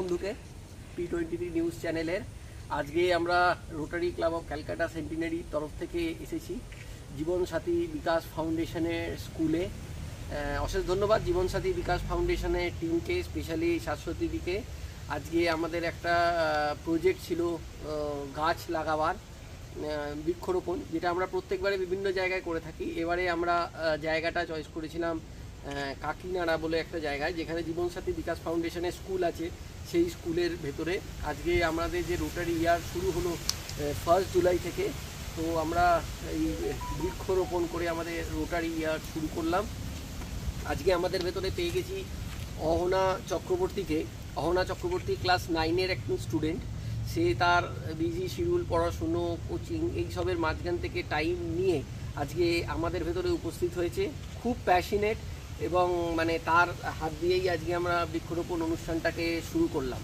বন্ধুকে P23 news চ্যানেলের। আজকে আমরা rotary club of Calcutta centenary তরফ থেকে এসেছি জীবন সাথী বিকাশ ফাউন্ডেশনের স্কুলে। অশেষ ধন্যবাদ জীবন সাথী বিকাশ ফাউন্ডেশনের টিমকে, স্পেশালি শাশ্বতীদিকে। আজকে আমাদের একটা প্রজেক্ট ছিল গাছ লাগাবার, বৃক্ষরোপণ, যেটা আমরা প্রত্যেকবারে বিভিন্ন জায়গায় করে থাকি। এবারে আমরা জায়গাটা চয়েস করেছিলাম কাকিনাড়া বলে একটা জায়গায়, যেখানে জীবন সাথী বিকাশ ফাউন্ডেশনের স্কুল আছে। সেই স্কুলের ভেতরে আজকে আমাদের যে রোটারি ইয়ার শুরু হলো 1 জুলাই থেকে, তো আমরা এই বৃক্ষরোপণ করে আমাদের রোটারি ইয়ার শুরু করলাম। আজকে আমাদের ভেতরে পেয়ে গেছি অহনা চক্রবর্তীকে। অহনা চক্রবর্তী ক্লাস 9-এর একজন স্টুডেন্ট। সে তার বিজি শিডিউল, পড়াশুনো, কোচিং এইসবের মাঝখান থেকে টাইম নিয়ে আজকে আমাদের ভেতরে উপস্থিত হয়েছে। খুব প্যাশনেট এবং তার হাত দিয়েই আজকে আমরা বৃক্ষরোপণ অনুষ্ঠানটাকে শুরু করলাম।